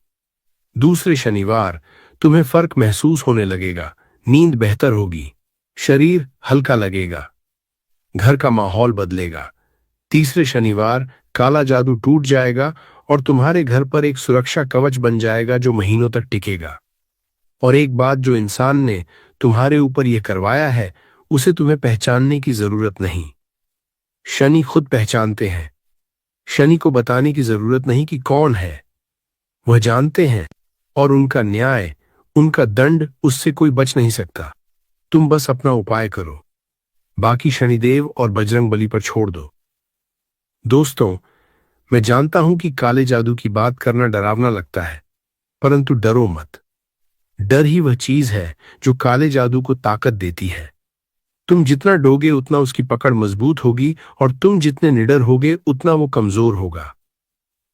दूसरे शनिवार तुम्हें फर्क महसूस होने लगेगा, नींद बेहतर होगी, शरीर हल्का लगेगा, घर का माहौल बदलेगा। तीसरे शनिवार काला जादू टूट जाएगा और तुम्हारे घर पर एक सुरक्षा कवच बन जाएगा जो महीनों तक टिकेगा। और एक बात, जो इंसान ने तुम्हारे ऊपर यह करवाया है उसे तुम्हें पहचानने की जरूरत नहीं। शनि खुद पहचानते हैं। शनि को बताने की जरूरत नहीं कि कौन है, वह जानते हैं। और उनका न्याय, उनका दंड, उससे कोई बच नहीं सकता। तुम बस अपना उपाय करो, बाकी शनिदेव और बजरंगबली पर छोड़ दो। दोस्तों, मैं जानता हूं कि काले जादू की बात करना डरावना लगता है, परंतु डरो मत। डर ही वह चीज है जो काले जादू को ताकत देती है। तुम जितना डरोगे उतना उसकी पकड़ मजबूत होगी, और तुम जितने निडर होगे उतना वो कमजोर होगा।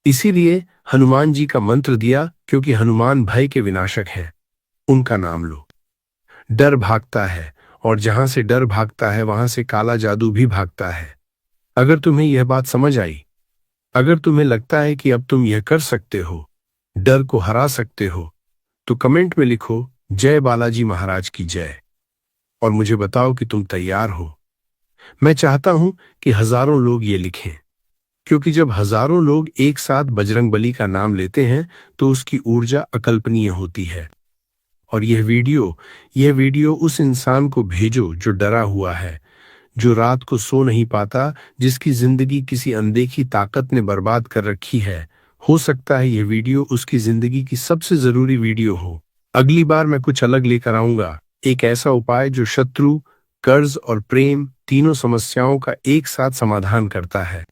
इसीलिए हनुमान जी का मंत्र दिया, क्योंकि हनुमान भय के विनाशक हैं। उनका नाम लो, डर भागता है, और जहां से डर भागता है वहां से काला जादू भी भागता है। अगर तुम्हें यह बात समझ आई, अगर तुम्हें लगता है कि अब तुम यह कर सकते हो, डर को हरा सकते हो, तो कमेंट में लिखो जय बालाजी महाराज की जय, और मुझे बताओ कि तुम तैयार हो। मैं चाहता हूं कि हजारों लोग ये लिखें, क्योंकि जब हजारों लोग एक साथ बजरंगबली का नाम लेते हैं तो उसकी ऊर्जा अकल्पनीय होती है। और यह वीडियो उस इंसान को भेजो जो डरा हुआ है, जो रात को सो नहीं पाता, जिसकी जिंदगी किसी अनदेखी ताकत ने बर्बाद कर रखी है। हो सकता है यह वीडियो उसकी जिंदगी की सबसे जरूरी वीडियो हो। अगली बार मैं कुछ अलग लेकर आऊंगा, एक ऐसा उपाय जो शत्रु, कर्ज और प्रेम तीनों समस्याओं का एक साथ समाधान करता है।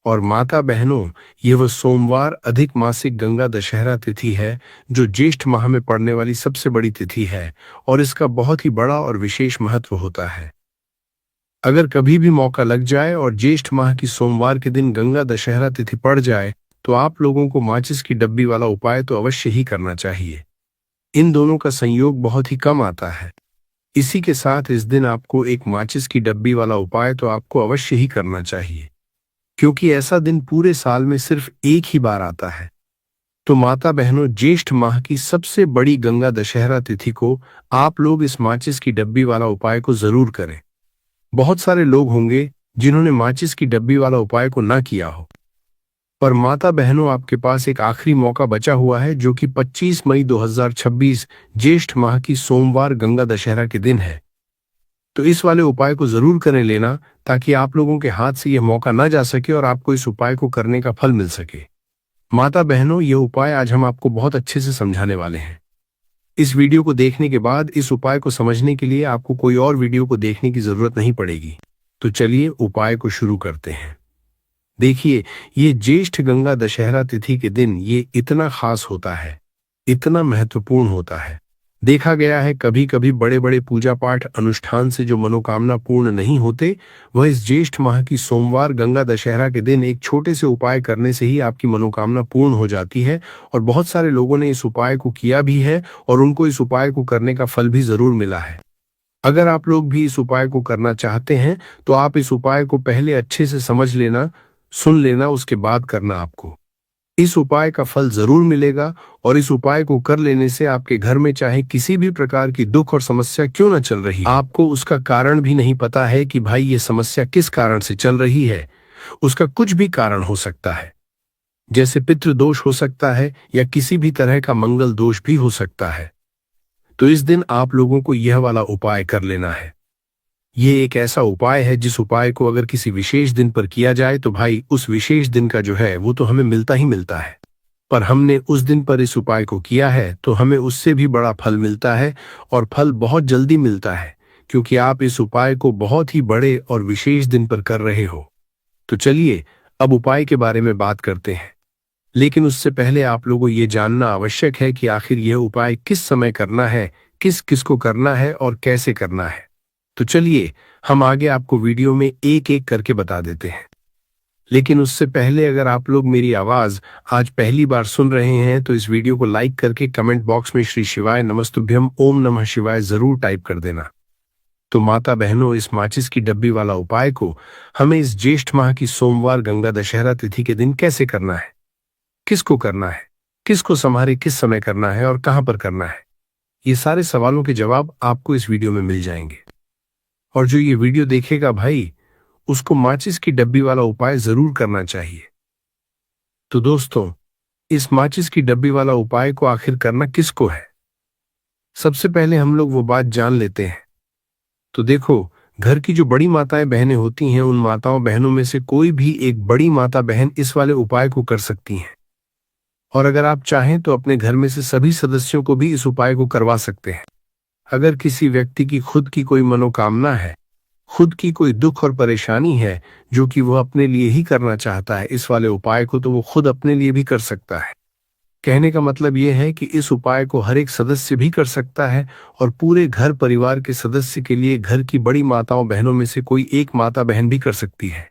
और माता बहनों, यह वह सोमवार अधिक मासिक गंगा दशहरा तिथि है जो ज्येष्ठ माह में पड़ने वाली सबसे बड़ी तिथि है, और इसका बहुत ही बड़ा और विशेष महत्व होता है। अगर कभी भी मौका लग जाए और ज्येष्ठ माह की सोमवार के दिन गंगा दशहरा तिथि पड़ जाए तो आप लोगों को माचिस की डब्बी वाला उपाय तो अवश्य ही करना चाहिए। इन दोनों का संयोग बहुत ही कम आता है। इसी के साथ इस दिन आपको एक माचिस की डब्बी वाला उपाय तो आपको अवश्य ही करना चाहिए, क्योंकि ऐसा दिन पूरे साल में सिर्फ एक ही बार आता है। तो माता बहनों, ज्येष्ठ माह की सबसे बड़ी गंगा दशहरा तिथि को आप लोग इस माचिस की डब्बी वाला उपाय को जरूर करें। बहुत सारे लोग होंगे जिन्होंने माचिस की डब्बी वाला उपाय को ना किया हो, पर माता बहनों, आपके पास एक आखिरी मौका बचा हुआ है, जो कि 25 मई 2026 ज्येष्ठ माह की सोमवार गंगा दशहरा के दिन है। तो इस वाले उपाय को जरूर करें लेना, ताकि आप लोगों के हाथ से यह मौका ना जा सके और आपको इस उपाय को करने का फल मिल सके। माता बहनों, यह उपाय आज हम आपको बहुत अच्छे से समझाने वाले हैं। इस वीडियो को देखने के बाद इस उपाय को समझने के लिए आपको कोई और वीडियो को देखने की जरूरत नहीं पड़ेगी। तो चलिए उपाय को शुरू करते हैं। देखिए, ये ज्येष्ठ गंगा दशहरा तिथि के दिन ये इतना खास होता है, इतना महत्वपूर्ण होता है। देखा गया है कभी कभी बड़े बड़े पूजा पाठ अनुष्ठान से जो मनोकामना पूर्ण नहीं होते, वह इस ज्येष्ठ माह की सोमवार गंगा दशहरा के दिन एक छोटे से उपाय करने से ही आपकी मनोकामना पूर्ण हो जाती है। और बहुत सारे लोगों ने इस उपाय को किया भी है और उनको इस उपाय को करने का फल भी जरूर मिला है। अगर आप लोग भी इस उपाय को करना चाहते हैं तो आप इस उपाय को पहले अच्छे से समझ लेना, सुन लेना, उसके बाद करना। आपको इस उपाय का फल जरूर मिलेगा, और इस उपाय को कर लेने से आपके घर में चाहे किसी भी प्रकार की दुख और समस्या क्यों न चल रही, आपको उसका कारण भी नहीं पता है कि भाई ये समस्या किस कारण से चल रही है, उसका कुछ भी कारण हो सकता है। जैसे पितृदोष हो सकता है या किसी भी तरह का मंगल दोष भी हो सकता है। तो इस दिन आप लोगों को यह वाला उपाय कर लेना है। ये एक ऐसा उपाय है जिस उपाय को अगर किसी विशेष दिन पर किया जाए तो भाई उस विशेष दिन का जो है वो तो हमें मिलता ही मिलता है। पर हमने उस दिन पर इस उपाय को किया है तो हमें उससे भी बड़ा फल मिलता है, और फल बहुत जल्दी मिलता है, क्योंकि आप इस उपाय को बहुत ही बड़े और विशेष दिन पर कर रहे हो। तो चलिए अब उपाय के बारे में बात करते हैं। लेकिन उससे पहले आप लोगों को ये जानना आवश्यक है कि आखिर यह उपाय किस समय करना है, किस किस को करना है और कैसे करना है। तो चलिए हम आगे आपको वीडियो में एक एक करके बता देते हैं। लेकिन उससे पहले अगर आप लोग मेरी आवाज आज पहली बार सुन रहे हैं तो इस वीडियो को लाइक करके कमेंट बॉक्स में श्री शिवाय नमस्तुभ्यम ओम नमः शिवाय जरूर टाइप कर देना। तो माता बहनों, इस माचिस की डब्बी वाला उपाय को हमें इस ज्येष्ठ माह की सोमवार गंगा दशहरा तिथि के दिन कैसे करना है, किसको करना है, किसको संभारे किस समय करना है और कहां पर करना है, ये सारे सवालों के जवाब आपको इस वीडियो में मिल जाएंगे। और जो ये वीडियो देखेगा भाई, उसको माचिस की डब्बी वाला उपाय जरूर करना चाहिए। तो दोस्तों, इस माचिस की डब्बी वाला उपाय को आखिर करना किसको है, सबसे पहले हम लोग वो बात जान लेते हैं। तो देखो, घर की जो बड़ी माताएं बहनें होती हैं, उन माताओं बहनों में से कोई भी एक बड़ी माता बहन इस वाले उपाय को कर सकती हैं। और अगर आप चाहें तो अपने घर में से सभी सदस्यों को भी इस उपाय को करवा सकते हैं। अगर किसी व्यक्ति की खुद की कोई मनोकामना है, खुद की कोई दुख और परेशानी है जो कि वह अपने लिए ही करना चाहता है इस वाले उपाय को, तो वो खुद अपने लिए भी कर सकता है। कहने का मतलब यह है कि इस उपाय को हर एक सदस्य भी कर सकता है और पूरे घर परिवार के सदस्य के लिए घर की बड़ी माताओं बहनों में से कोई एक माता बहन भी कर सकती है।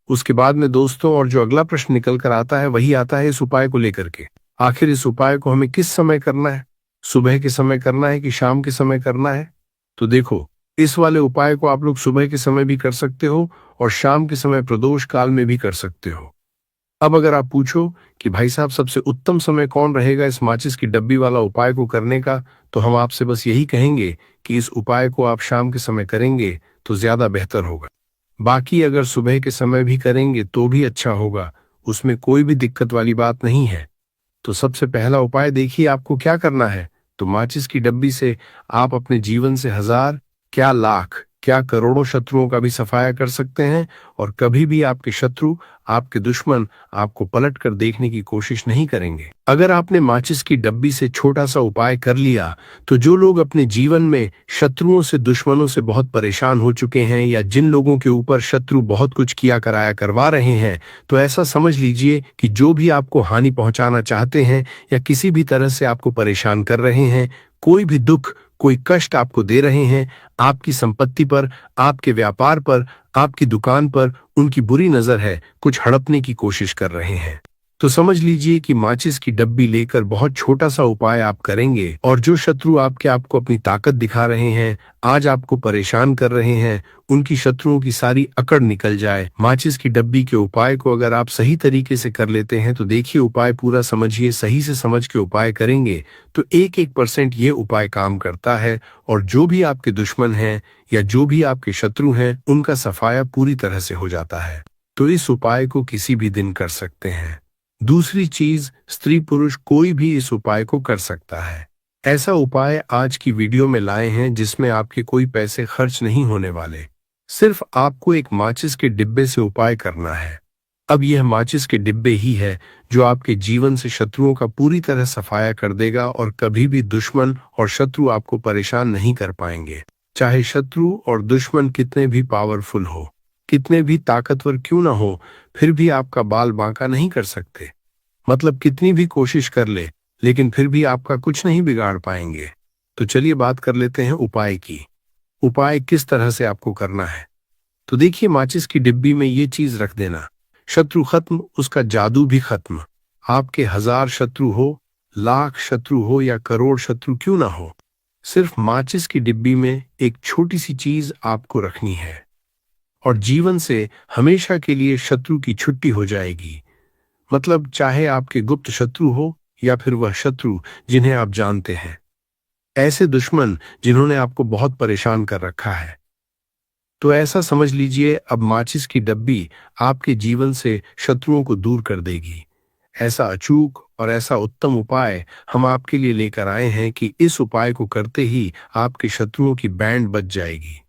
उसके बाद में दोस्तों, और जो अगला प्रश्न निकल कर आता है वही आता है इस उपाय को लेकर के, आखिर इस उपाय को हमें किस समय करना है, सुबह के समय करना है कि शाम के समय करना है। तो देखो, इस वाले उपाय को आप लोग सुबह के समय भी कर सकते हो और शाम के समय प्रदोष काल में भी कर सकते हो। अब अगर आप पूछो कि भाई साहब सबसे उत्तम समय कौन रहेगा इस माचिस की डब्बी वाला उपाय को करने का, तो हम आपसे बस यही कहेंगे कि इस उपाय को आप शाम के समय करेंगे तो ज्यादा बेहतर होगा। बाकी अगर सुबह के समय भी करेंगे तो भी अच्छा होगा, उसमें कोई भी दिक्कत वाली बात नहीं है। तो सबसे पहला उपाय देखिए आपको क्या करना है। तो माचिस की डब्बी से आप अपने जीवन से हजार, क्या लाख, क्या करोड़ों शत्रुओं का भी सफाया कर सकते हैं और कभी भी आपके शत्रु, आपके दुश्मन आपको पलट कर देखने की कोशिश नहीं करेंगे। अगर आपने माचिस की डब्बी से छोटा सा उपाय कर लिया, तो जो लोग अपने जीवन में शत्रुओं से, दुश्मनों से बहुत परेशान हो चुके हैं या जिन लोगों के ऊपर शत्रु बहुत कुछ किया कराया करवा रहे हैं, तो ऐसा समझ लीजिए कि जो भी आपको हानि पहुंचाना चाहते हैं या किसी भी तरह से आपको परेशान कर रहे हैं, कोई भी दुख, कोई कष्ट आपको दे रहे हैं, आपकी संपत्ति पर, आपके व्यापार पर, आपकी दुकान पर उनकी बुरी नजर है, कुछ हड़पने की कोशिश कर रहे हैं, तो समझ लीजिए कि माचिस की डब्बी लेकर बहुत छोटा सा उपाय आप करेंगे और जो शत्रु आपको अपनी ताकत दिखा रहे हैं, आज आपको परेशान कर रहे हैं, उनकी शत्रुओं की सारी अकड़ निकल जाए। माचिस की डब्बी के उपाय को अगर आप सही तरीके से कर लेते हैं तो देखिए, उपाय पूरा समझिए, सही से समझ के उपाय करेंगे तो 1% ये उपाय काम करता है और जो भी आपके दुश्मन हैं या जो भी आपके शत्रु हैं, उनका सफाया पूरी तरह से हो जाता है। तो इस उपाय को किसी भी दिन कर सकते हैं। दूसरी चीज, स्त्री पुरुष कोई भी इस उपाय को कर सकता है। ऐसा उपाय आज की वीडियो में लाए हैं जिसमें आपके कोई पैसे खर्च नहीं होने वाले, सिर्फ आपको एक माचिस के डिब्बे से उपाय करना है। अब यह माचिस के डिब्बे ही है जो आपके जीवन से शत्रुओं का पूरी तरह सफाया कर देगा और कभी भी दुश्मन और शत्रु आपको परेशान नहीं कर पाएंगे। चाहे शत्रु और दुश्मन कितने भी पावरफुल हो, कितने भी ताकतवर क्यों ना हो, फिर भी आपका बाल बांका नहीं कर सकते। मतलब कितनी भी कोशिश कर ले, लेकिन फिर भी आपका कुछ नहीं बिगाड़ पाएंगे। तो चलिए बात कर लेते हैं उपाय की। उपाय किस तरह से आपको करना है। तो देखिए, माचिस की डिब्बी में ये चीज रख देना, शत्रु खत्म, उसका जादू भी खत्म। आपके हजार शत्रु हो, लाख शत्रु हो या करोड़ शत्रु क्यों ना हो, सिर्फ माचिस की डिब्बी में एक छोटी सी चीज आपको रखनी है और जीवन से हमेशा के लिए शत्रु की छुट्टी हो जाएगी। मतलब चाहे आपके गुप्त शत्रु हो या फिर वह शत्रु जिन्हें आप जानते हैं, ऐसे दुश्मन जिन्होंने आपको बहुत परेशान कर रखा है, तो ऐसा समझ लीजिए अब माचिस की डब्बी आपके जीवन से शत्रुओं को दूर कर देगी। ऐसा अचूक और ऐसा उत्तम उपाय हम आपके लिए लेकर आए हैं कि इस उपाय को करते ही आपके शत्रुओं की बैंड बज जाएगी।